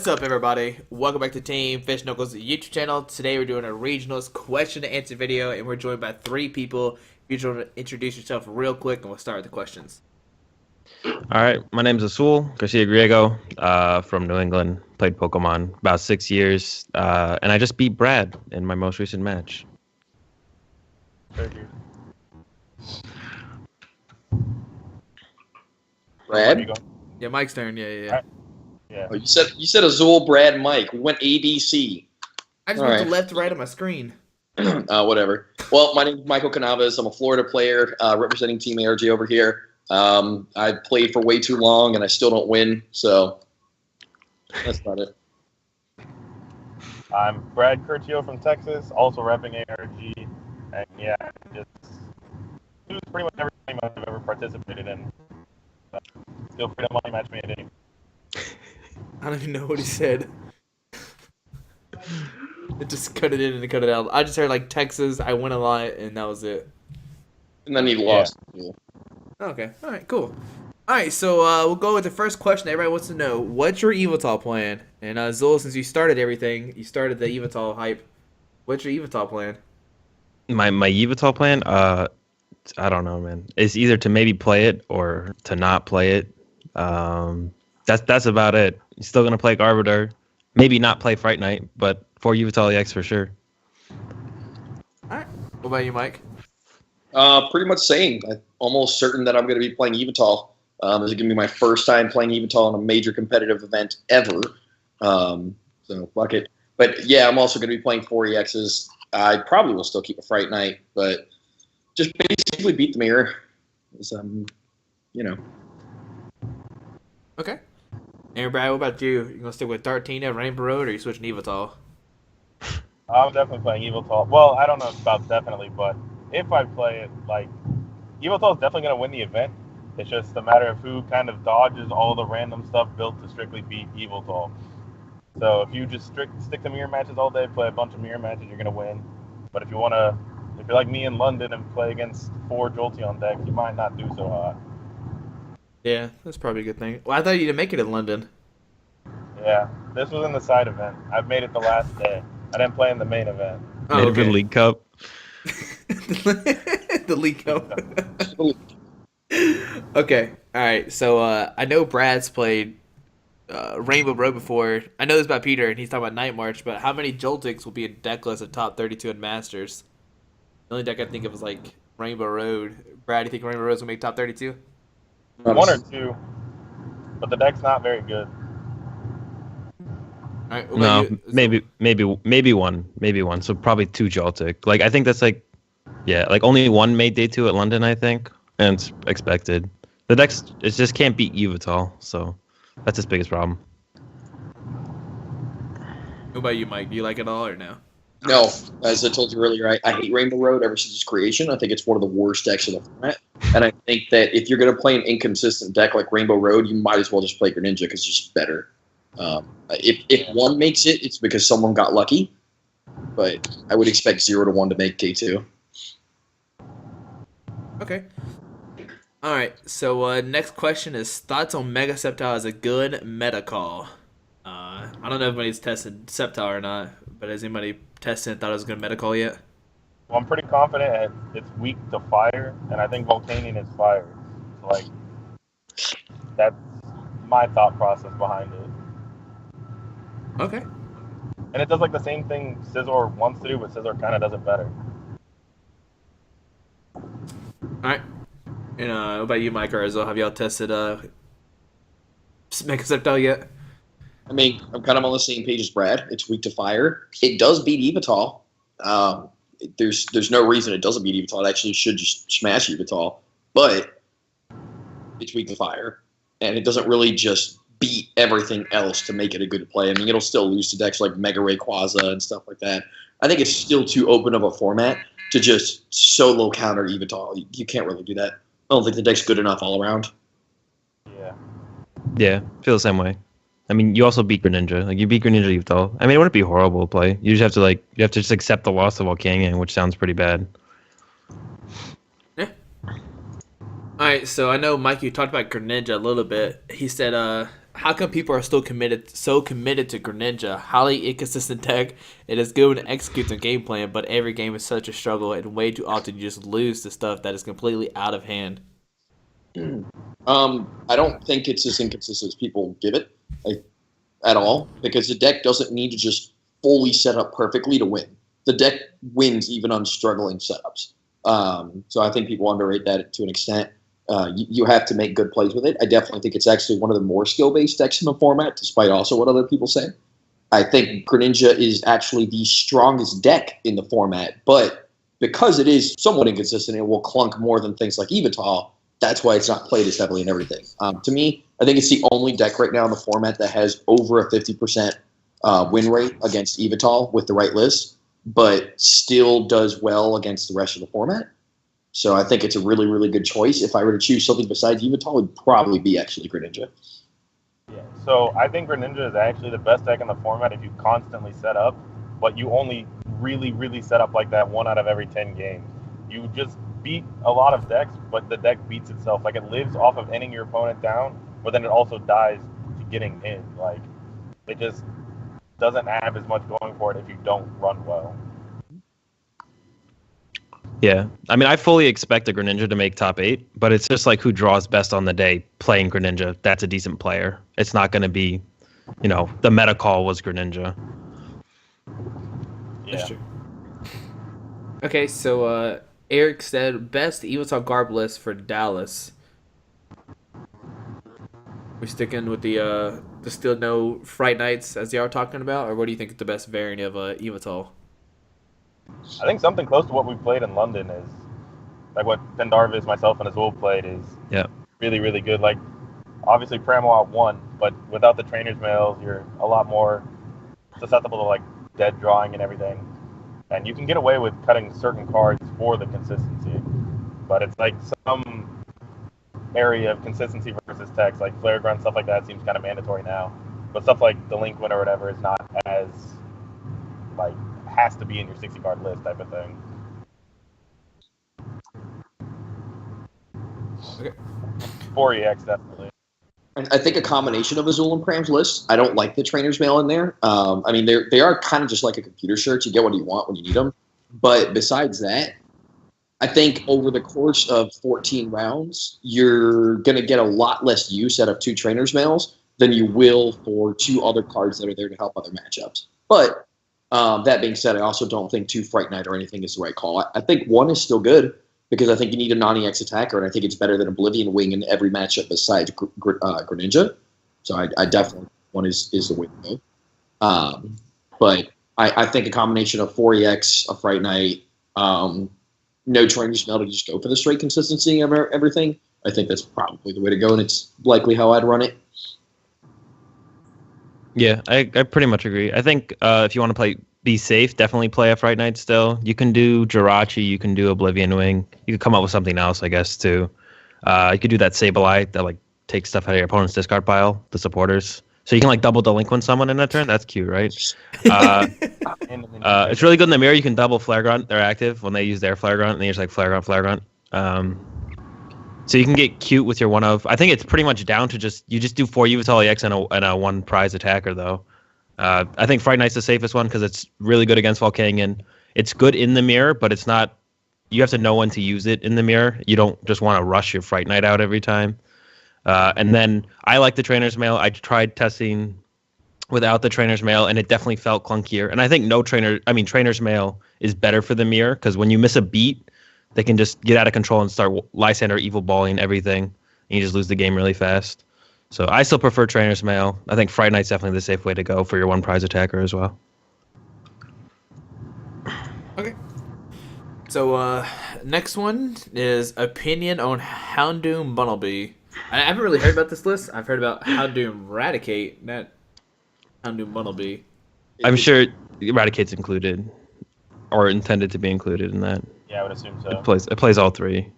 What's up, everybody? Welcome back to Team Fish Knuckles YouTube channel. Today we're doing a regionals question and answer video, and we're joined by three people. You just want to introduce yourself real quick, and we'll start with the questions. All right, my name is Azul Garcia Griego from New England. Played Pokemon about 6 years, and I just beat Brad in my most recent match. Thank you. Brad? Yeah, Mike's turn. Yeah. Right. Yeah. Oh, you said Azul, Brad, Mike. We went ABC. I just All went right. to left to right on my screen. Whatever. Well, my name is Michael Canavas. I'm a Florida player representing Team ARG over here. I played for way too long, and I still don't win, so that's about it. I'm Brad Curcio from Texas, also repping ARG, and yeah, just it was pretty much every game I've ever participated in. Feel free to money match me at any. I don't even know what he said. It just cut it in and cut it out. I just heard like Texas, I win a lot, and that was it. And then he lost. Okay, alright, cool. Alright, so we'll go with the first question everybody wants to know. What's your Yveltal plan? And Zul, since you started everything, you started the Yveltal hype. What's your Yveltal plan? My Yveltal plan, I don't know, man. It's either to maybe play it or to not play it. That's about it. You're still gonna play Arbiter, maybe not play Fright Night, but for Yveltal EX for sure. Alright, what about you, Mike? Pretty much same. I'm almost certain that I'm going to be playing Yveltal. This is going to be my first time playing Yveltal in a major competitive event ever. So, fuck it. But, yeah, I'm also going to be playing 4EXs. I probably will still keep a Fright Night, but just basically beat the mirror. Okay. And Brad, what about you? You going to stick with Dartina, Rainbow Road, or are you switching Yveltal? I'm definitely playing Yveltal. Well, I don't know about definitely, but if I play it, like, Yveltal is definitely going to win the event. It's just a matter of who kind of dodges all the random stuff built to strictly beat Yveltal. So if you just stick to mirror matches all day, play a bunch of mirror matches, you're going to win. But if you're like me in London and play against 4 Jolteon decks, you might not do so hot. Yeah, that's probably a good thing. Well, I thought you didn't make it in London. Yeah, this was in the side event. I've made it the last day. I didn't play in the main event. Oh, Made it for the League Cup. The League Cup. Okay, alright, so I know Brad's played Rainbow Road before. I know this about Peter, and he's talking about Night March, but how many Joltics will be in deck list of top 32 in Masters? The only deck I think of is like Rainbow Road. Brad, do you think Rainbow Road's gonna make top 32? 1 or 2, but the deck's not very good. Alright, No, maybe one. So probably 2 Joltik. Like I think that's like, yeah, like only 1 made day 2 at London, I think, and it's expected. The decks, it just can't beat Yveltal, so that's its biggest problem. What about you, Mike? Do you like it all or no? No, as I told you earlier, I hate Rainbow Road ever since its creation. I think it's one of the worst decks in the format. And I think that if you're going to play an inconsistent deck like Rainbow Road, you might as well just play Greninja because it's just better. If one makes it, it's because someone got lucky. But I would expect 0 to 1 to make day 2. Okay. Alright, so next question is thoughts on Mega Sceptile as a good meta call. I don't know if anybody's tested Sceptile or not, but has anybody tested and thought it was a good meta call yet? Well, I'm pretty confident it's weak to fire, and I think Volcanion is fire. So, like, that's my thought process behind it. Okay. And it does like the same thing Scizor wants to do, but Scizor kind of does it better. Alright. And what about you, Mike or Arzo? Have y'all tested Mega Sceptile yet? I mean, I'm kind of on the same page as Brad. It's weak to fire. It does beat Yveltal. There's no reason it doesn't beat Yveltal. It actually should just smash Yveltal. But it's weak to fire. And it doesn't really just beat everything else to make it a good play. I mean, it'll still lose to decks like Mega Rayquaza and stuff like that. I think it's still too open of a format to just solo counter Yveltal. You can't really do that. I don't think the deck's good enough all around. Yeah, feel the same way. I mean, you also beat Greninja. Like you beat Greninja Yveltal. I mean, it wouldn't be horrible to play. You just have to just accept the loss of Volcanion, which sounds pretty bad. Yeah. Alright, so I know Mike, you talked about Greninja a little bit. He said how come people are still so committed to Greninja? Highly inconsistent deck. It is good when it executes a game plan, but every game is such a struggle, and way too often you just lose to stuff that is completely out of hand. I don't think it's as inconsistent as people give it at all, because the deck doesn't need to just fully set up perfectly to win. The deck wins even on struggling setups. So I think people underrate that to an extent. You have to make good plays with it. I definitely think it's actually one of the more skill-based decks in the format, despite also what other people say. I think Greninja is actually the strongest deck in the format, but because it is somewhat inconsistent, it will clunk more than things like Yveltal. That's why it's not played as heavily in everything. To me, I think it's the only deck right now in the format that has over a 50% win rate against Yveltal with the right list, but still does well against the rest of the format. So I think it's a really, really good choice. If I were to choose something besides Yveltal, it would probably be actually Greninja. Yeah. So I think Greninja is actually the best deck in the format if you constantly set up, but you only really, really set up like that 1 out of every 10 games. You just beat a lot of decks, but the deck beats itself. Like, it lives off of ending your opponent down, but then it also dies to getting in. Like, it just doesn't have as much going for it if you don't run well. Yeah, I mean, I fully expect a Greninja to make top 8, but it's just like who draws best on the day playing Greninja. That's a decent player. It's not going to be, the meta call was Greninja. Yeah. That's true. Okay, so Eric said best Yveltal Garb list for Dallas. We sticking with the still no Fright Nights as they are talking about, or what do you think is the best variant of Yveltal? I think something close to what we played in London is like what Pendarvis, myself, and Azul played is really, really good. Like, obviously Pramawat won, but without the trainer's mails, you're a lot more susceptible to like dead drawing and everything. And you can get away with cutting certain cards for the consistency, but it's like some area of consistency versus text, like Flare Grunt, stuff like that seems kind of mandatory now. But stuff like Delinquent or whatever is not as like has to be in your 60 card list type of thing. Okay. 4EX definitely. I think a combination of Azul and Pram's list. I don't like the trainer's mail in there. I mean, they are kind of just like a computer search. You get what you want when you need them. But besides that, I think over the course of 14 rounds, you're going to get a lot less use out of 2 trainer's mails than you will for 2 other cards that are there to help other matchups. But that being said, I also don't think 2 Fright Night or anything is the right call. I think 1 is still good because I think you need a non-EX attacker, and I think it's better than Oblivion Wing in every matchup besides Greninja. So I definitely 1 is the way to go. But I think a combination of 4EX, a Fright Night, no trainer's mail to just go for the straight consistency of everything, I think that's probably the way to go, and it's likely how I'd run it. Yeah, I pretty much agree. I think if you want to be safe, definitely play a Fright Night still. You can do Jirachi, you can do Oblivion Wing. You could come up with something else, I guess, too. You could do that Sableye that like takes stuff out of your opponent's discard pile, the supporters. So you can like double Delinquent someone in that turn. That's cute, right? It's really good in the mirror. You can double Flare Grunt. They're active when they use their Flare Grunt, and then you're just like Flare Grunt, Flare Grunt. So you can get cute with your one of. I think it's pretty much down to just do 4 Yveltal EX and a 1 prize attacker though. I think Fright Night's the safest one because it's really good against Volcanion. It's good in the mirror, but it's not. You have to know when to use it in the mirror. You don't just want to rush your Fright Night out every time. And then I like the trainer's mail. I tried testing without the trainer's mail, and it definitely felt clunkier. And I think trainer's mail is better for the mirror because when you miss a beat, they can just get out of control and start Lysander evil balling everything, and you just lose the game really fast. So I still prefer trainer's mail. I think Fright Night's definitely the safe way to go for your 1 prize attacker as well. Okay. So next one is opinion on Houndoom Bunnelby. I haven't really heard about this list. I've heard about Houndoom Eradicate, not Houndoom Bunnelby. I'm sure Eradicate's included, or intended to be included in that. Yeah, I would assume so. It plays all 3.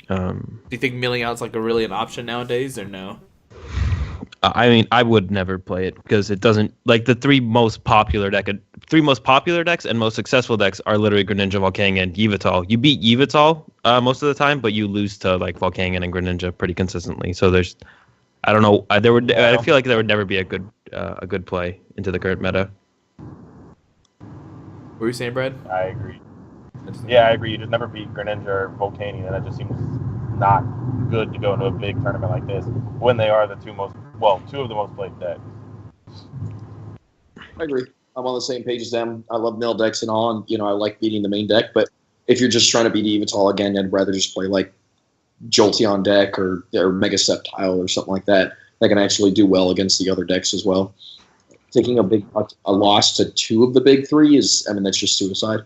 Do you think milling out's like really an option nowadays, or no? I mean, I would never play it because it doesn't like the 3 most popular decks and most successful decks are literally Greninja, Volcanion, and Yveltal. You beat Yveltal most of the time, but you lose to like Volcanion and Greninja pretty consistently. So I don't know. There would. Yeah, I I don't feel like there would never be a good play into the current meta. What were you saying, Brad? I agree. Yeah, I agree. You just never beat Greninja or Volcanion, and that just seems not good to go into a big tournament like this when they are the two of the most played decks. I agree. I'm on the same page as them. I love mill decks and all, and I like beating the main deck. But if you're just trying to beat Yveltal again, I'd rather just play like Jolteon deck or Mega Sceptile or something like that. That can actually do well against the other decks as well. Taking a loss to two of the big three that's just suicide.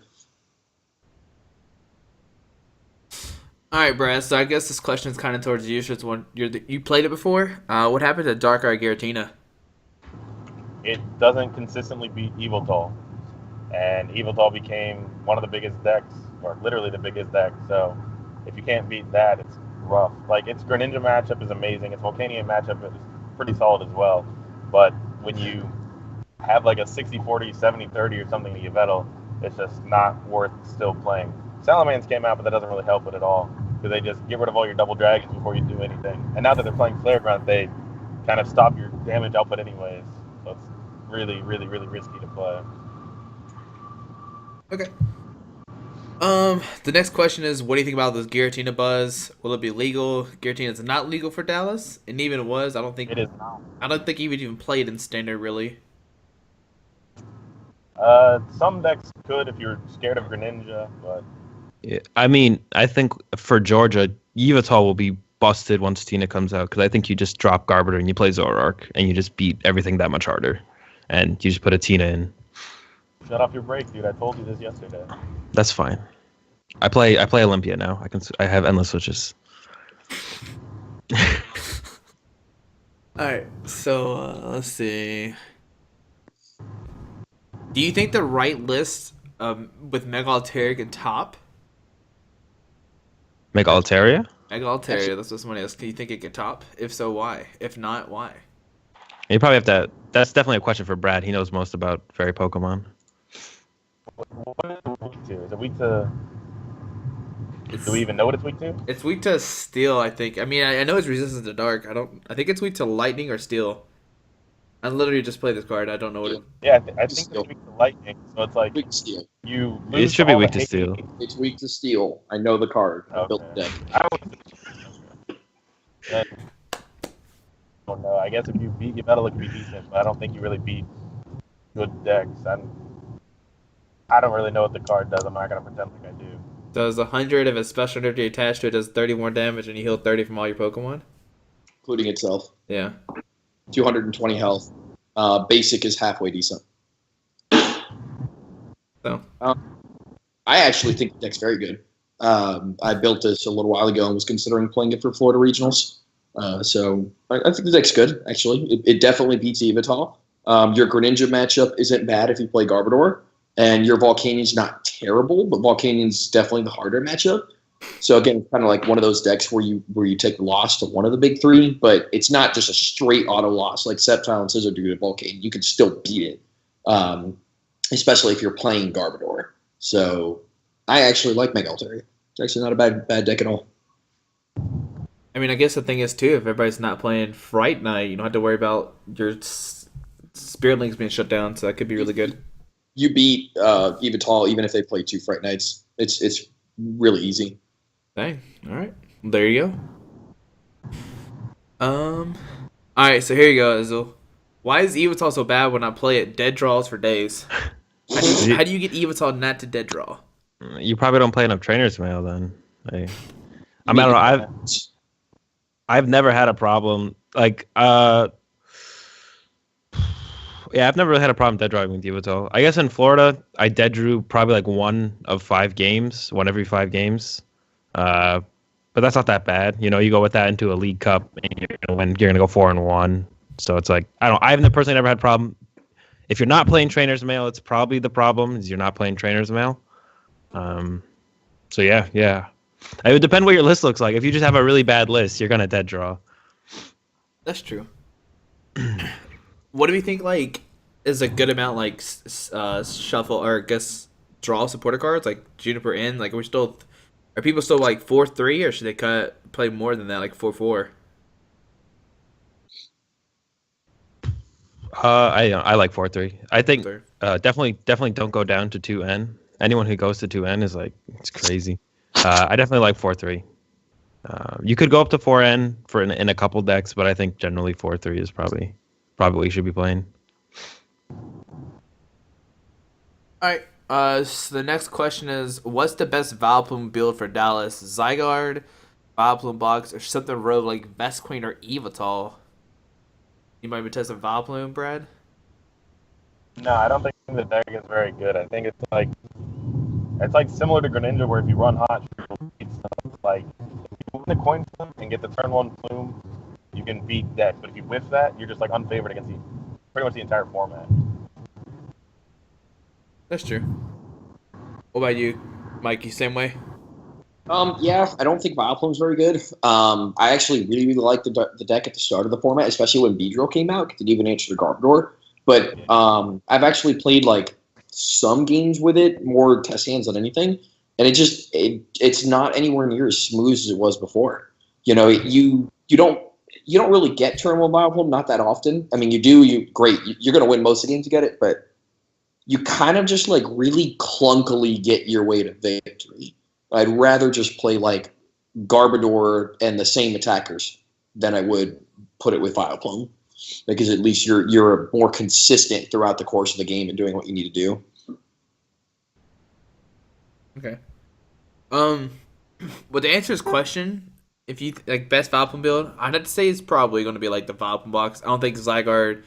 All right, Brad. So I guess this question is kind of towards you. Since you played it before. What happened to Dark Eye Giratina? It doesn't consistently beat Yveltal, and Yveltal became one of the biggest decks, or literally the biggest deck. So if you can't beat that, it's rough. Like, its Greninja matchup is amazing. Its Volcanion matchup is pretty solid as well. But when you have like a 60-40, 70-30 or something to Yveltal, it's just not worth still playing. Salamence came out, but that doesn't really help it at all, because they just get rid of all your double dragons before you do anything. And now that they're playing Flare Grunt, they kind of stop your damage output anyways. So it's really, really, really risky to play. Okay. The next question is, what do you think about this Giratina buzz? Will it be legal? Giratina is not legal for Dallas, and even if it was, I don't think It is not. I don't think he would even play it in standard, really. Some decks could if you're scared of Greninja, but Yeah, I mean, I think for Georgia, Yveltal will be busted once Tina comes out, because I think you just drop Garbiter and you play Zoroark and you just beat everything that much harder, and you just put a Tina in. shut off your break, dude. I told you this yesterday. That's fine. I play Olympia now. I have endless switches. All right. So let's see. Do you think the right list with Mega Altaria can top? Make Altaria? Mega Altaria, that's what somebody asked. Do you think it can top? If so, why? If not, why? You probably have to. That's definitely a question for Brad. He knows most about fairy Pokemon. What is it weak to? Is it weak to? Do we even know what it's weak to? It's weak to steel, I think. I mean, I know it's resistant to dark. I think it's weak to lightning or steel. I literally just played this card. I don't know what it. Yeah, I think it's weak to lightning. So it's like Weak to steel. you It lose should be all weak the to steel. hate. It's weak to steel. I know the card. I built the deck. I don't know. I guess if you beat Yveltal, it can be decent, but I don't think you really beat good decks. I don't really know what the card does. I'm not gonna pretend like I do. Does 100 of its special energy attached to it does 30 more damage, and you heal 30 from all your Pokemon? Including itself. Yeah. 220 health. Basic is halfway decent. So. I actually think the deck's very good. I built this a little while ago and was considering playing it for Florida Regionals. So I think the deck's good, actually. It definitely beats Yveltal. Your Greninja matchup isn't bad if you play Garbodor. And your Volcanion's not terrible, but Volcanion's definitely the harder matchup. So again, kind of like one of those decks where you take a loss to one of the big three, but it's not just a straight auto loss like Sceptile and Scissor do to Volcanion. You can still beat it, especially if you're playing Garbodor. So I actually like Mega Altaria. It's actually not a bad deck at all. I mean, I guess the thing is, too, if everybody's not playing Fright Night, you don't have to worry about your Spirit Links being shut down, so that could be really good. You beat Yveltal even if they play 2 Fright Nights. It's really easy. Dang. All right. Well, there you go. All right, so here you go, Izzle. Why is Yveltal so bad when I play it dead draws for days? How do you get Yveltal not to dead draw? You probably don't play enough Trainer's Mail then. I mean, I don't know. I've never had a problem like yeah, I've never really had a problem dead drawing with Yveltal. I guess in Florida, I dead drew probably like one every 5 games. But that's not that bad. You know, you go with that into a League Cup and you're gonna win. You're gonna go 4-1. So it's like I've personally never had a problem. If you're not playing Trainer's Mail, it's probably the problem is you're not playing Trainer's Mail. So yeah. It would depend what your list looks like. If you just have a really bad list, you're gonna dead draw. That's true. What do we think, like, is a good amount, like, shuffle or, I guess, draw supporter cards? Like, Juniper in? Like, are people still, like, 4-3, or should they play more than that, like 4-4? I like 4-3. I think Sorry. definitely don't go down to 2N. Anyone who goes to 2N is like it's crazy. I definitely like 4-3. You could go up to 4N in a couple decks, but I think generally 4-3 is probably what you should be playing. All right. So the next question is, what's the best Vileplume build for Dallas? Zygarde, Vileplume box, or something rogue like Best Queen or Yveltal? You might be testing Vileplume, Brad. No, I don't think the deck is very good. I think it's like similar to Greninja, where if you run hot, you beat stuff. Like if you win the coin flip and get the turn one plume, you can beat decks. But if you whiff that, you're just like unfavored against pretty much the entire format. That's true. What about you, Mikey? Same way? Yeah, I don't think Vileplume's very good. I actually really liked the deck at the start of the format, especially when Beedrill came out. It didn't even answer the Garbodor. But I've actually played like some games with it, more test hands than anything, and it's not anywhere near as smooth as it was before. You know, you don't really get turn one Vileplume not that often. I mean, you do. You're going to win most of the games to get it, but you kind of just like really clunkily get your way to victory. I'd rather just play like Garbodor and the same attackers than I would put it with Vileplume, because at least you're more consistent throughout the course of the game and doing what you need to do. Okay. Well, to answer his question, if you like best Vileplume build, I'd have to say it's probably going to be like the Vileplume box. I don't think Zygarde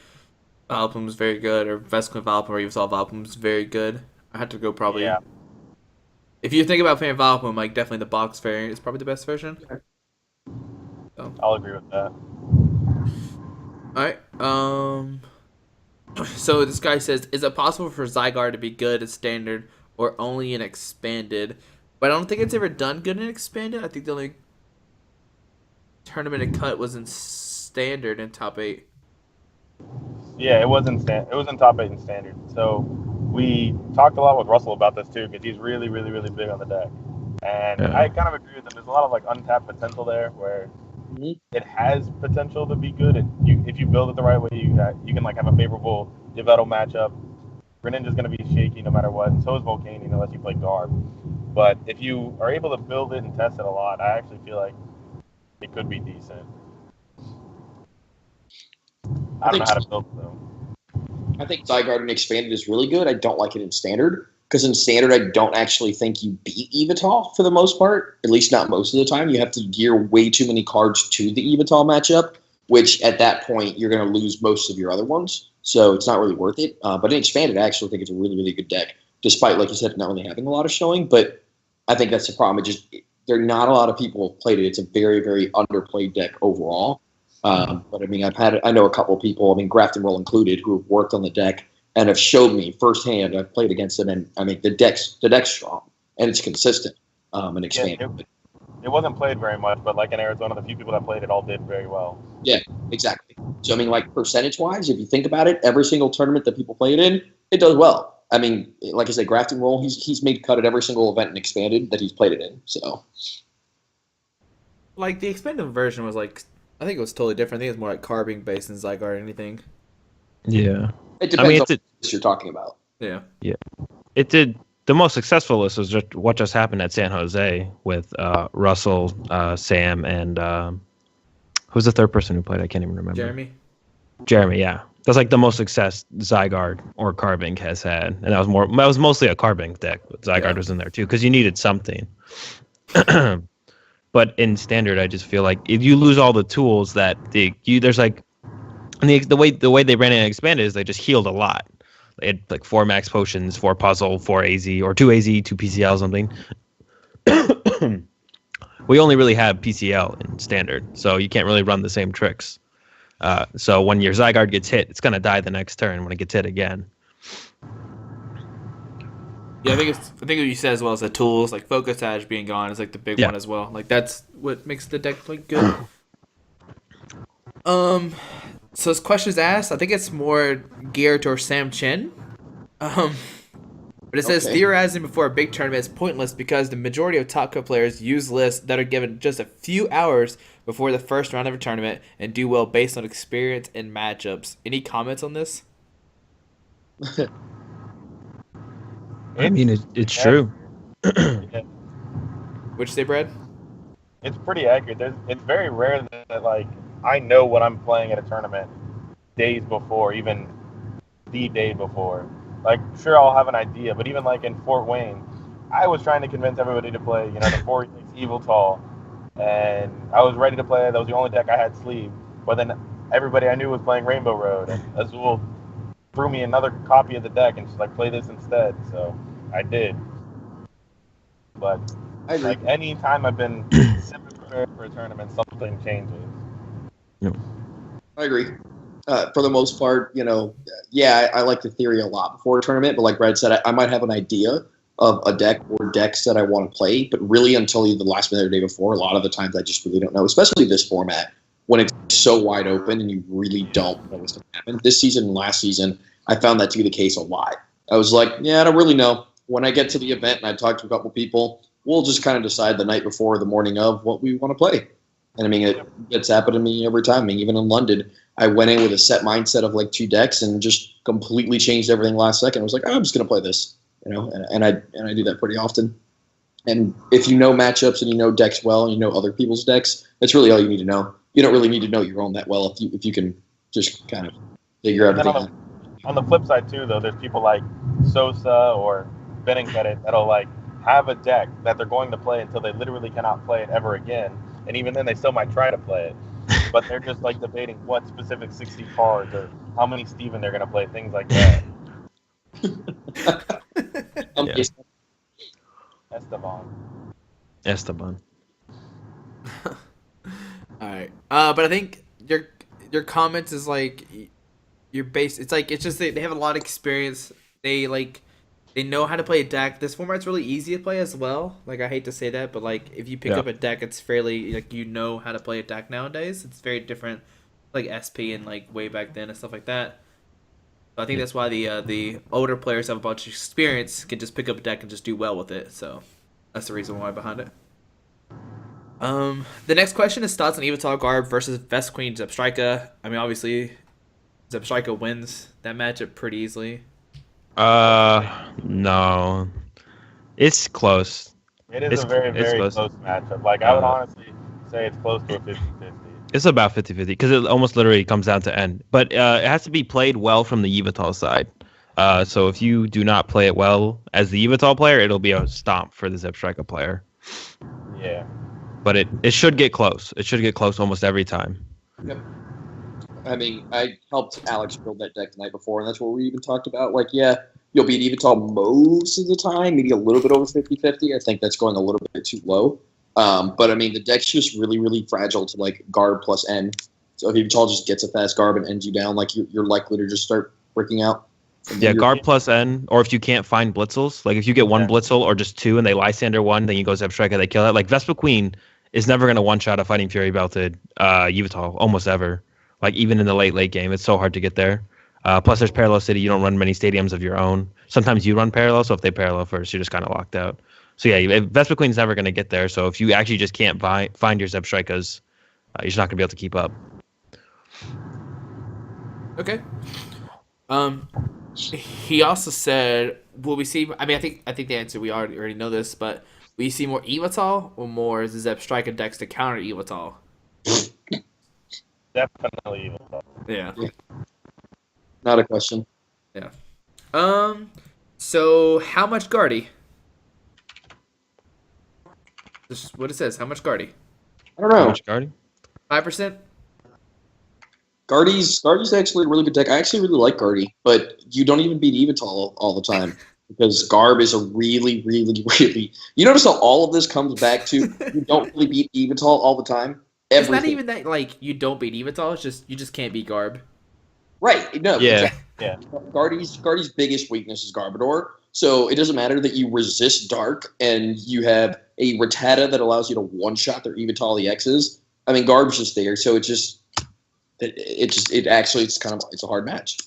Vileplume is very good, or Vesquin Vileplume or Yveltal Vileplume is very good. I had to go probably. Yeah. If you think about playing Vileplume, like definitely the box variant is probably the best version. So. I'll agree with that. Alright, so this guy says, is it possible for Zygarde to be good at standard or only in expanded? But I don't think it's ever done good in expanded. I think the only tournament it cut was in standard in top 8. Yeah, it was in top 8 in standard. So we talked a lot with Russell about this too, because he's really, really, really big on the deck. And I kind of agree with him. There's a lot of like untapped potential there, where it has potential to be good. And if you build it the right way, you can like have a favorable Yveltal matchup. Greninja's going to be shaky no matter what, and so is Volcanion unless you play Garb. But if you are able to build it and test it a lot, I actually feel like it could be decent. I don't know how to build it though. I think Zygarde in expanded is really good. I don't like it in standard, because in standard I don't actually think you beat Yveltal for the most part. At least not most of the time. You have to gear way too many cards to the Yveltal matchup, which at that point you're going to lose most of your other ones. So it's not really worth it. But in expanded, I actually think it's a really, really good deck, despite, like you said, not really having a lot of showing. But I think that's the problem. There are not a lot of people who have played it. It's a very, very underplayed deck overall. But I mean, I know a couple of people, I mean, Graft and Roll included, who have worked on the deck and have showed me firsthand. I've played against them, and I mean, the deck's strong and it's consistent and expanded. Yeah, it wasn't played very much, but like in Arizona, the few people that played it all did very well. Yeah, exactly. So I mean, like percentage-wise, if you think about it, every single tournament that people play it in, it does well. I mean, like I said, Graft and Roll, he's made cut at every single event and expanded that he's played it in. So, Like the expanded version was like, I think it was totally different. I think it was more like carbing based than Zygarde or anything. Yeah. it depends on what you're talking about. Yeah. It did. The most successful list was just what just happened at San Jose with Russell, Sam, and who's the third person who played? I can't even remember. Jeremy, yeah. That's like the most success Zygarde or Carbink has had, and that was mostly a Carbink deck. But Zygarde was in there too because you needed something. But in standard, I just feel like if you lose all the tools that there's like, and the way they ran it and expanded is they just healed a lot. They had like 4 max potions, 4 puzzle, 4 AZ, or 2 AZ, 2 PCL, something. We only really have PCL in standard, so you can't really run the same tricks. So when your Zygarde gets hit, it's gonna die the next turn when it gets hit again. Yeah, I think what you said as well as the tools, like Focus Edge being gone is like the big one as well. Like that's what makes the deck like good. So this question is asked. I think it's more geared towards Sam Chen. But it says theorizing before a big tournament is pointless because the majority of top cut players use lists that are given just a few hours before the first round of a tournament and do well based on experience and matchups. Any comments on this? I mean, it's true. Yeah, What'd you say, Brad? it's pretty accurate. It's very rare that like I know what I'm playing at a tournament days before, even the day before. Like, sure, I'll have an idea, but even like in Fort Wayne, I was trying to convince everybody to play, the 46 Yveltal, and I was ready to play. That was the only deck I had sleeved. But then everybody I knew was playing Rainbow Road, and Azul threw me another copy of the deck and she's like, play this instead. So I did. But I agree. like any time I've been semi-prepared for a tournament, something changes. Yep. I agree. For the most part, I like the theory a lot before a tournament, but like Brad said, I might have an idea of a deck or decks that I want to play, but really until the last minute or the day before, a lot of the times I just really don't know, especially this format when it's so wide open and you really don't know what's going to happen. This season and last season, I found that to be the case a lot. I was like, yeah, I don't really know. When I get to the event and I talk to a couple people, we'll just kind of decide the night before or the morning of what we want to play. And I mean, it's happened to me every time. I mean, even in London, I went in with a set mindset of like 2 decks and just completely changed everything last second. I was like, I'm just going to play this, and I do that pretty often. And if you know matchups and you know decks well and you know other people's decks, that's really all you need to know. You don't really need to know your own that well if you can just kind of figure everything out. On the flip side too, though, there's people like Sosa or Bennington that'll like have a deck that they're going to play until they literally cannot play it ever again, and even then they still might try to play it. But they're just like debating what specific 60 cards or how many Steven they're going to play, things like that. Yeah. Esteban. All right. But I think your comments is like your base. It's like it's just they have a lot of experience. They know how to play a deck. This format's really easy to play as well. Like, I hate to say that, but like if you pick up a deck, it's fairly like you know how to play a deck nowadays. It's very different, like SP and like way back then and stuff like that. So I think that's why the older players have a bunch of experience, can just pick up a deck and just do well with it. So that's the reason why behind it. The next question is thoughts on Yveltal Garb versus Vespiquen Zebstrika. I mean, obviously, Zebstrika wins that matchup pretty easily. No. It's close. It is a very, very close matchup. Like, I would honestly say it's close to a 50-50. It's about 50-50 because it almost literally comes down to end. But it has to be played well from the Yveltal side. So if you do not play it well as the Yveltal player, it'll be a stomp for the Zebstrika player. Yeah. But it should get close. It should get close almost every time. Yep. I mean, I helped Alex build that deck the night before, and that's what we even talked about. Like, yeah, you'll beat Yveltal most of the time, maybe a little bit over 50-50. I think that's going a little bit too low. But, I mean, the deck's just really, really fragile to, like, Garb plus N. So if Yveltal just gets a fast Garb and ends you down, like, you're likely to just start freaking out. Yeah, Garb plus N, or if you can't find Blitzels, like if you get one Blitzel or just 2 and they Lysander 1, then you go Zebstrika, they kill it. Like, Vespiquen is never going to one-shot a Fighting Fury belted Yveltal, almost ever. Like, even in the late game, it's so hard to get there. Plus, there's Parallel City. You don't run many stadiums of your own. Sometimes you run Parallel, so if they Parallel first, you're just kind of locked out. So, yeah, Vespiquen's never going to get there. So, if you actually just can't find your Zebstrikas, you're just not going to be able to keep up. Okay. He also said, will we see... I mean, I think the answer, we already know this, but will you see more Yveltal or more Zebstrika decks to counter Yveltal? Definitely Yveltal. Yeah. Not a question. Yeah. So how much Guardy? This is what it says. How much Guardy? I don't know. How much Guardy? 5%? Guardy's actually a really good deck. I actually really like Guardy, but you don't even beat Yveltal all the time because Garb is a really, really, really... You notice how all of this comes back to you don't really beat Yveltal all the time? It's not even that, like, you don't beat Yveltal. It's just you just can't beat Garb. Right. No. Yeah. Exactly. Yeah. Guardy's biggest weakness is Garbodor. So it doesn't matter that you resist Dark and you have a Rattata that allows you to one-shot their Yveltal EXs. I mean, Garb's just there, so it's a hard match.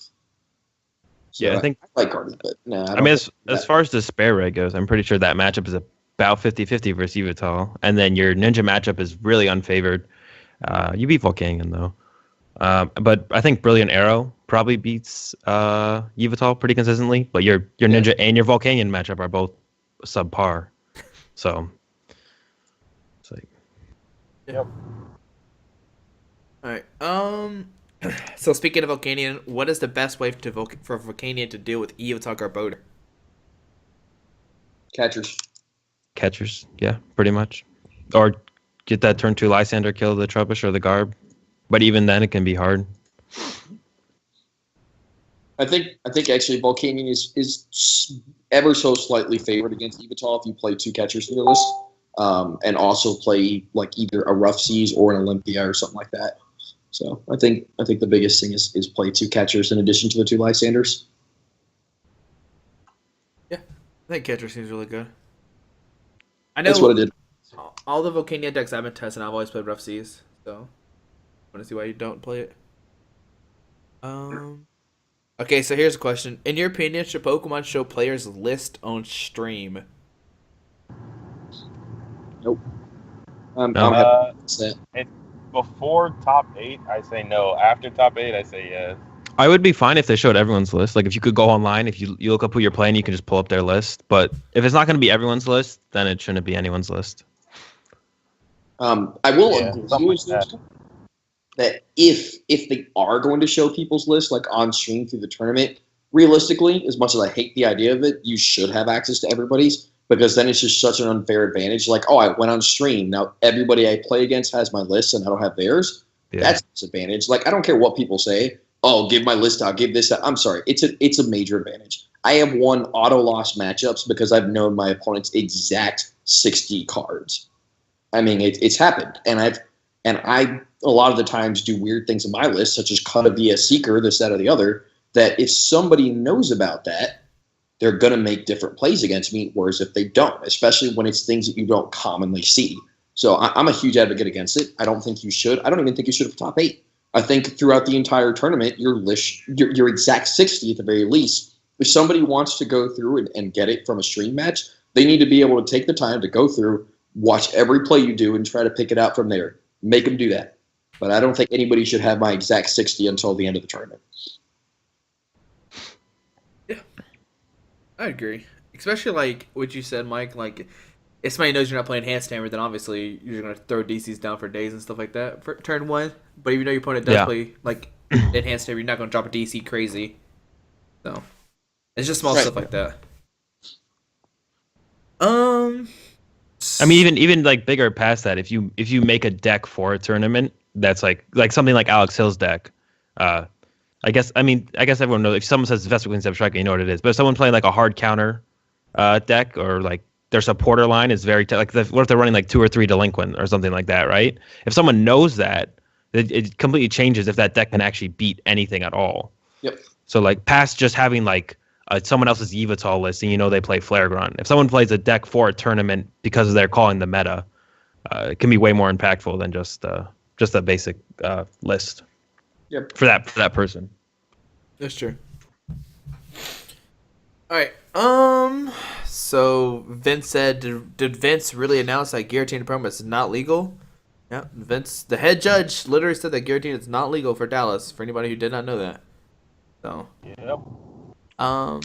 So Yeah, I think I like Guardy, but no. I mean, as far as the spare reg goes, I'm pretty sure that matchup is about 50-50 versus Yveltal, and then your Ninja matchup is really unfavored. You beat Volcanion though. But I think Brilliant Arrow probably beats Yveltal pretty consistently. But your Ninja and your Volcanion matchup are both subpar. So it's like Yep. All right. So speaking of Volcanion, what is the best way for Volcanion to deal with Yveltal Garbodor? Catchers. yeah, pretty much. Or get that turn 2 Lysander, kill the Trubbish or the Garb. But even then, it can be hard. I think actually Volcanion is ever so slightly favored against Yveltal if you play 2 catchers in your list, and also play like either a Rough Seas or an Olympia or something like that. So I think the biggest thing is play 2 catchers in addition to the 2 Lysanders. Yeah, I think catcher seems really good. I know That's what I did. all the Volcanion decks I've been testing, I've always played Rough Seas. So, want to see why you don't play it? Okay, so here's a question. In your opinion, should Pokemon show players' list on stream? Nope. No. It's before top 8, I say no. After top 8, I say yes. I would be fine if they showed everyone's list. Like if you could go online, if you look up who you're playing, you can just pull up their list. But if it's not going to be everyone's list, then it shouldn't be anyone's list. I will agree something with like that if they are going to show people's lists like on stream through the tournament, realistically, as much as I hate the idea of it, you should have access to everybody's, because then it's just such an unfair advantage. Like, oh, I went on stream. Now everybody I play against has my list and I don't have theirs. Yeah. That's a disadvantage. Like, I don't care what people say. Oh, give my list out, give this out. I'm sorry. It's a major advantage. I have won auto loss matchups because I've known my opponent's exact 60 cards. I mean, it's happened. And I a lot of the times do weird things in my list, such as cut a via seeker, this, that, or the other, that if somebody knows about that, they're going to make different plays against me, whereas if they don't, especially when it's things that you don't commonly see. So I'm a huge advocate against it. I don't think you should. I don't even think you should have top 8. I think throughout the entire tournament, your list, your exact 60 at the very least, if somebody wants to go through and get it from a stream match, they need to be able to take the time to go through, watch every play you do, and try to pick it out from there. Make them do that. But I don't think anybody should have my exact 60 until the end of the tournament. Yeah, I agree. Especially like what you said, Mike. Like, if somebody knows you're not playing Handstand, then obviously you're gonna throw DCs down for days and stuff like that for turn 1. But even though your opponent does play like Enhanced Hammer, you're not gonna drop a DC crazy. So it's just small stuff like that. I mean, even like bigger past that, if you make a deck for a tournament that's like something like Alex Hill's deck, I guess everyone knows. If someone says Zebstrika and Zebstrika, you know what it is. But if someone playing like a hard counter deck, or like their supporter line is very what if they're running like 2 or 3 delinquent or something like that, right? If someone knows that, it completely changes if that deck can actually beat anything at all. Yep. So like past just having like someone else's Yveltal list, and they play Flare Grunt. If someone plays a deck for a tournament because they're calling the meta, it can be way more impactful than just a basic list. Yep. For that person. That's true. All right. So Vince said, did Vince really announce that Giratina promo is not legal? Yeah, Vince, the head judge, literally said that Giratina is not legal for Dallas. For anybody who did not know that. So. Yep.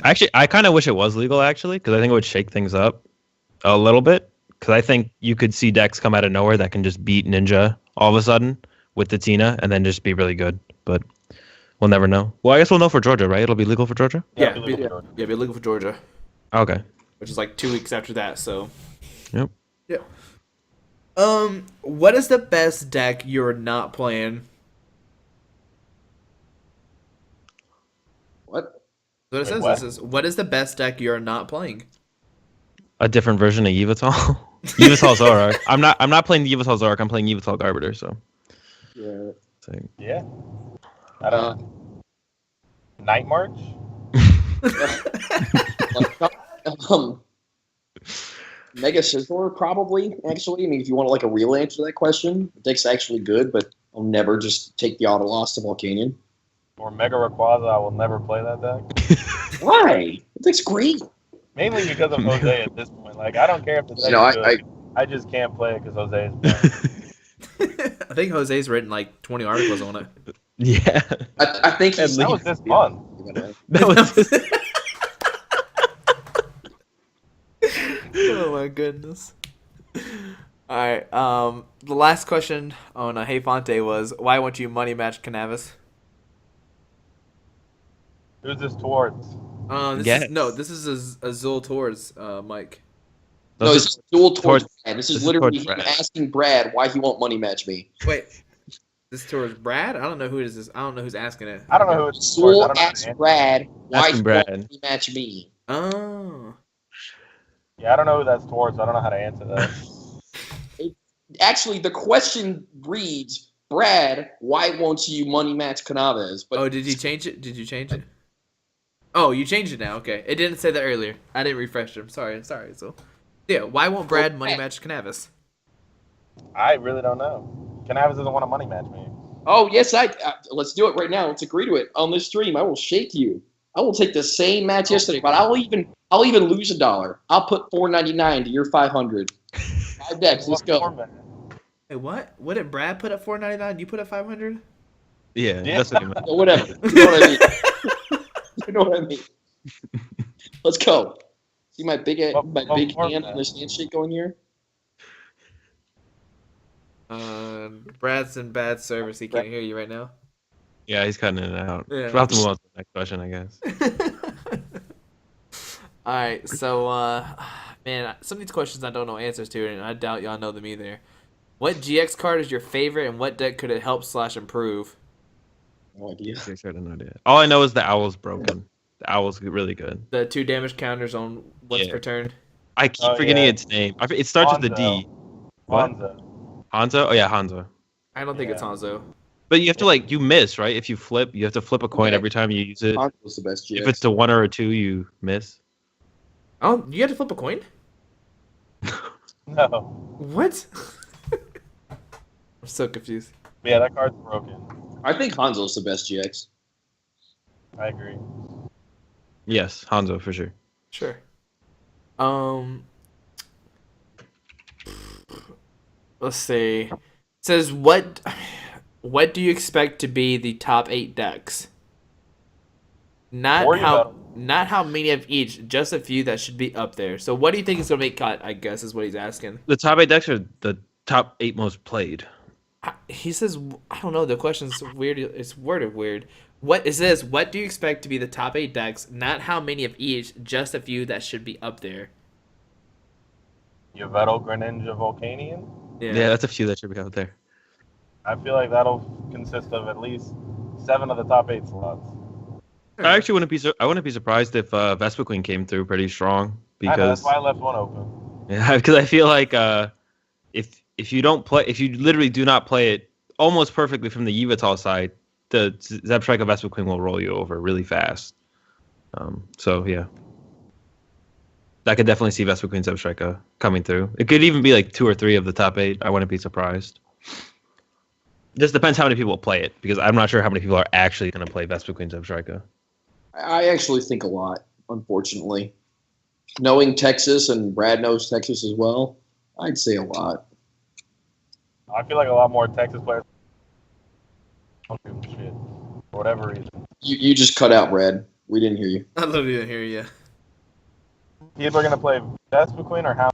Actually, I kind of wish it was legal, actually, because I think it would shake things up a little bit. Because I think you could see decks come out of nowhere that can just beat Ninja all of a sudden with the Tina, and then just be really good. But we'll never know. Well, I guess we'll know for Georgia, right? It'll be legal for Georgia? Yeah, be legal for Georgia. Okay. Which is like 2 weeks after that, so. Yep. Yep. What is the best deck you're not playing? What? What it says what? this is, what is the best deck you're not playing? A different version of Yveltal. Yveltal Zoroark. I'm not playing Yveltal Zoroark. I'm playing Yveltal Garbodor. So. Yeah. Yeah. I don't know. Night March? Mega Scizor, probably, actually. I mean, if you want like a real answer to that question, the deck's actually good, but I'll never just take the auto loss to Volcanion. Or Mega Rayquaza, I will never play that deck. Why? That deck's great. Mainly because of Jose at this point. Like, I don't care if the deck is good. I just can't play it because Jose is playing. I think Jose's written like 20 articles on it. Yeah. I think At he's That was this month. That was just, Oh my goodness. All right. The last question on Hey Fonte was, why won't you money match Canavis? Who's this towards? Yes. This is Azul towards Mike. No, this is dual towards towards- Brad. This this is is literally towards him Brad. asking Brad why he won't money match me. Wait, this towards Brad? I don't know who is this. I don't know who's asking it. I don't know who it's towards. I Sewell don't know how to asks answer. Brad why Asking he Brad. won't money match me. Oh. Yeah, I don't know who that's towards. So I don't know how to answer that. Actually, the question reads, Brad, why won't you money match Canaves? But Oh, did you change it? Did you change it? Oh, you changed it now. Okay, it didn't say that earlier. I didn't refresh it. I'm sorry. So, yeah, why won't Brad money match Canavis? I really don't know. Canavis doesn't want to money match me. oh yes, let's do it right now. Let's agree to it on this stream. I will shake you. I will take the same match yesterday, but I'll even lose $1. I'll put $4.99 to your 500. 5 decks. Let's What go. format? Hey, what? What did Brad put at 499? You put at 500? yeah, Yeah. that's what he meant. Whatever. You know what I mean? You know what I mean? Let's go. See my big What hand format? on this handshake going here? Brad's in bad service. He can't hear you right now. Yeah, he's cutting it out. Yeah. We'll have to move on to the next question, I guess. All right, so man, some of these questions I don't know answers to, and I doubt y'all know them either. What GX card is your favorite, and what deck could it help / improve? No idea. I had no idea. All I know is the owl's broken. The owl's really good. The 2 damage counters on once Yeah. per turn. I keep Oh, forgetting yeah. its name. It starts with a D. What? Hanzo. Hanzo? Oh yeah, Hanzo. I don't think it's Yeah. Hanzo. But you have to you miss, right? If you flip, you have to flip a coin Okay. every time you use it. Hanzo's the best GX. If it's a 1 or a 2, you miss. Oh, you had to flip a coin? No. What? I'm so confused. But yeah, that card's broken. I think Hanzo's the best GX. I agree. Yes, Hanzo for sure. Sure. Let's see. It says what do you expect to be the top 8 decks? Not Or how Yveltal. not how many of each, just a few that should be up there. So what do you think is gonna make cut, I guess is what he's asking. The top 8 decks are the top 8 most played. He says I don't know, the question's weird, it's worded weird. What it says, what do you expect to be the top 8 decks, not how many of each, just a few that should be up there. Yveltal, Greninja, Volcanion. Yeah, that's a few that should be out there. I feel like that'll consist of at least 7 of the top 8 slots. I actually wouldn't be surprised if Vespa Queen came through pretty strong I know, that's because why I left one open. yeah, because I feel like if you literally do not play it almost perfectly from the Yveltal side, the Zebstrika Vespa Queen will roll you over really fast. So yeah, I could definitely see Vespa Queen Zebstrika coming through. It could even be like 2 or 3 of the top 8. I wouldn't be surprised. Just depends how many people play it because I'm not sure how many people are actually going to play Vespa Queen Zebstrika. I actually think a lot, unfortunately. Knowing Texas, and Brad knows Texas as well, I'd say a lot. I feel like a lot more Texas players don't do shit for whatever reason. You just cut out, Brad. We didn't hear you. I literally didn't hear you. People are gonna play Vespa Queen or Hound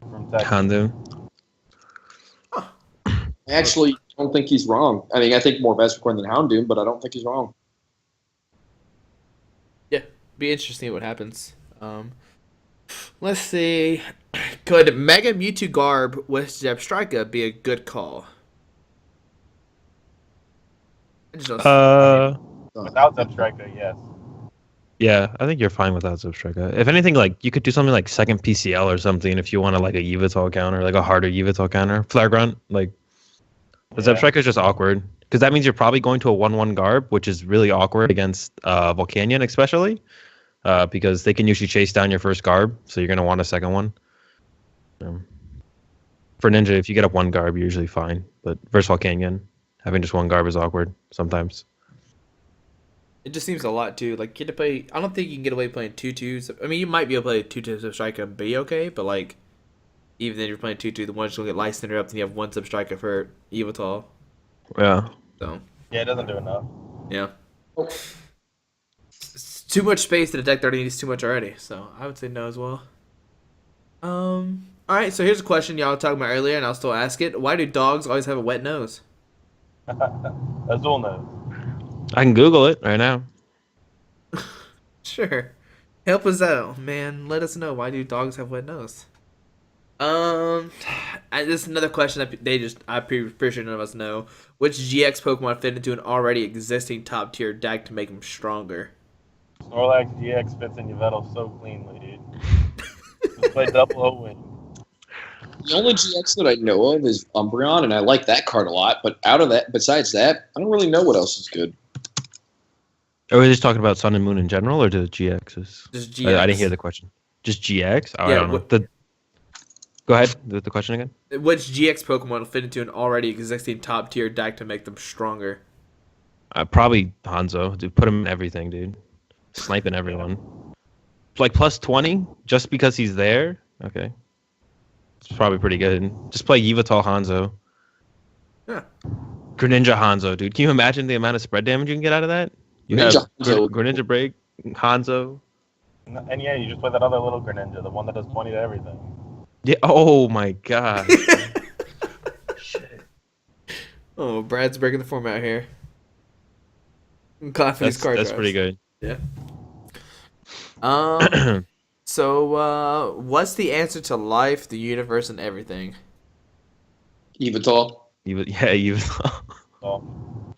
from Texas. Handu. I actually don't think he's wrong. I mean, I think more Vespercorn than Houndoom, but I don't think he's wrong. Yeah, be interesting what happens. Let's see. Could Mega Mewtwo Garb with Zebstrika be a good call? I just don't Without Zebstrika, yes. Yeah, I think you're fine without Zebstrika. If anything, you could do something like second PCL or something if you want a Yveltal counter, like a harder Yveltal counter. Flare Grunt, the Zebstrika is just awkward because that means you're probably going to a 1/1 Garb, which is really awkward against Volcanion, especially because they can usually chase down your first Garb, so you're gonna want a second one. For Ninja, if you get up 1 Garb, you're usually fine, but versus Volcanion, having just 1 Garb is awkward sometimes. It just seems a lot too. Like, get to play. I don't think you can get away playing 2/2s. I mean, you might be able to play 2/2s of Strike and be okay, but Even then, you're playing 2-2. The one's going to get Light Center up, then you have one Zebstrika for Yveltal. Yeah. So, Yeah, it doesn't do enough. yeah. It's too much space in a deck that already needs too much already. So, I would say no as well. Alright, so here's a question y'all were talking about earlier, and I'll still ask it. Why do dogs always have a wet nose? Azul knows. I can Google it right now. Sure. Help us out, man. Let us know. Why do dogs have wet nose? This is another question that I'm pretty sure none of us know. Which GX Pokemon fit into an already existing top tier deck to make them stronger? Snorlax GX fits in Yveltal so cleanly, dude. Just play double O-Wing. The only GX that I know of is Umbreon, and I like that card a lot. But out of that, besides that, I don't really know what else is good. Are we just talking about Sun and Moon in general, or the GXs? Just GX. I didn't hear the question. Just GX? Oh, Yeah, I don't know. Go ahead. The question again? Which GX Pokemon will fit into an already existing top tier deck to make them stronger? Probably Hanzo. Dude, put him in everything, dude. Sniping everyone. Like plus 20 just because he's there? Okay. It's probably pretty good. Just play Yveltal Hanzo. Yeah. Greninja Hanzo, dude. Can you imagine the amount of spread damage you can get out of that? You have Greninja Hanzo. Greninja Break, Hanzo. And yeah, you just play that other little Greninja, the one that does 20 to everything. Yeah. Oh my god. Shit. Oh, Brad's breaking the format here. I'm glad for these card That's drives. pretty good. Yeah. So, what's the answer to life, the universe, and everything? Yveltal. Yveltal. So,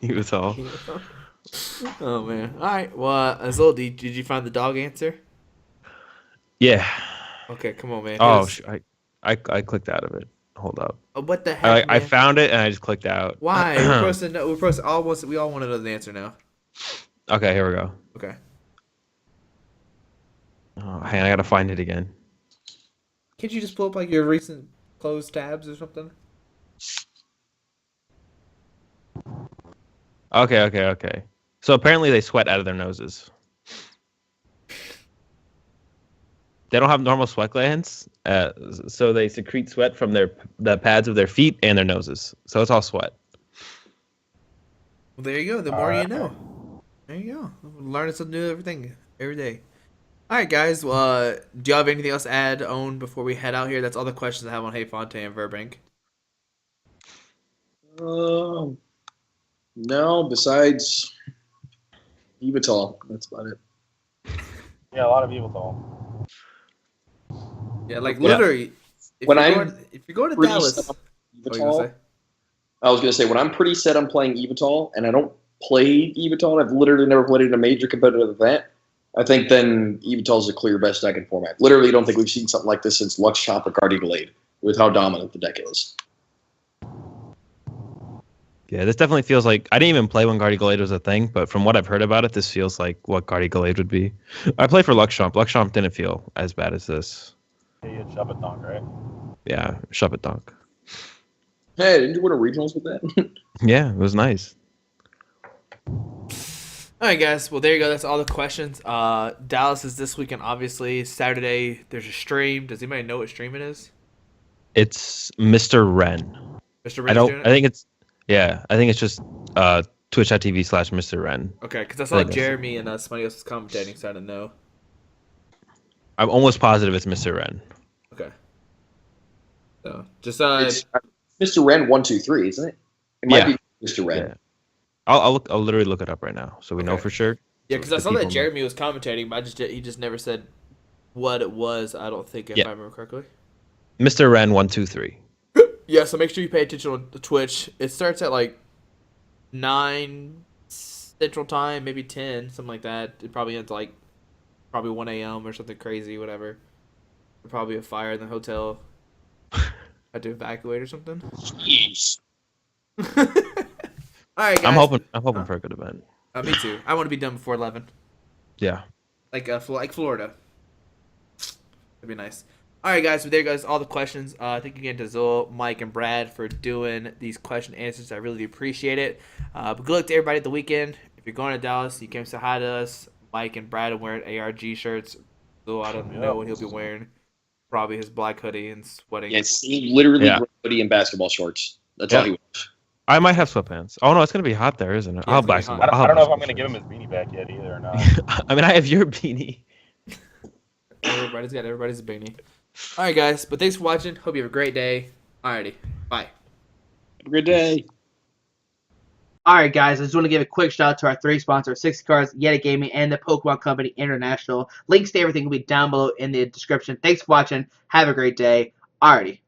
Yveltal. Oh man! All right. Well, Azul, did you find the dog answer? Yeah. Okay, come on, man. Oh, I clicked out of it. Hold up. What the heck? I man? found it and I just clicked out. Why? We're supposed to know. We all want to know the answer now. Okay, here we go. Okay. Oh, hang on, I gotta find it again. Can't you just pull up like your recent closed tabs or something? Okay. So apparently they sweat out of their noses. They don't have normal sweat glands, so they secrete sweat from the pads of their feet and their noses. So it's all sweat. Well, there you go. The more you know. There you go. Learning something new every day. All right, guys. Well, do y'all have anything else to add on before we head out here? That's all the questions I have on Hey Fontaine and Verbank. No, besides Yveltal. That's about it. yeah, a lot of Yveltal. Yeah, like literally. If you're going to Dallas, what are you gonna say? I was going to say, when I'm pretty set on playing Yveltal, and I don't play Yveltal, I've literally never played in a major competitive event, I think then Yveltal is the clear best deck in format. Literally don't think we've seen something like this since Lux Chomp or Guardian Blade, with how dominant the deck is. Yeah, this definitely feels like I didn't even play when Guardian Glade was a thing, but from what I've heard about it, this feels like what Guardian Glade would be. I played for Lux Chomp. Lux Chomp didn't feel as bad as this. Yeah, you had Shove It Donk, right? Yeah, shove it, donk. Hey, didn't you win a regionals with that? Yeah, it was nice. All right, guys. Well, there you go. That's all the questions. Dallas is this weekend, obviously. Saturday, there's a stream. Does anybody know what stream it is? It's Mr. Ren. Mr. Ren's doing it? I think it's just twitch.tv/Mr. Ren. Okay, because I saw Jeremy and somebody else was commentating, so I didn't know. I'm almost positive it's Mr. Ren. Okay. So, just It's Mr. Ren 123, isn't it? It might be Mr. Ren. Yeah. I'll literally look it up right now, so we know for sure. Yeah, because I saw that Jeremy was commentating, but he just never said what it was. I don't think, if I remember correctly. Mr. Ren 123. Yeah, so make sure you pay attention on Twitch. It starts at like 9 Central Time, maybe 10, something like that. It probably ends like 1 a.m. or something crazy, whatever. There'll probably be a fire in the hotel. Had to evacuate or something. Jeez. All right, guys. I'm hoping for a good event. Me too. I want to be done before 11. Yeah. Like Florida. That'd be nice. All right, guys. So there goes all the questions. Thank you again to Zul, Mike, and Brad for doing these question answers. I really appreciate it. But good luck to everybody at the weekend. If you're going to Dallas, you can say hi to us. Mike and Brad are wearing ARG shirts. Zul, I don't know what he'll be wearing. probably his black hoodie and sweating. Yeah, see, literally Yeah. gray hoodie and basketball shorts. That's Yeah. all he wears. I might have sweatpants. Oh no, it's gonna be hot there, isn't it? Yeah, I'll it's gonna buy be some. hot. I don't know if I'm going to give him his beanie back yet either or not. I mean, I have your beanie. Everybody's got everybody's beanie. All right, guys. But thanks for watching. Hope you have a great day. Alrighty, bye. Have a good day. Alright guys, I just want to give a quick shout out to our 3 sponsors, 60 Cards, Yeti Gaming, and the Pokemon Company International. Links to everything will be down below in the description. Thanks for watching. Have a great day. Alrighty.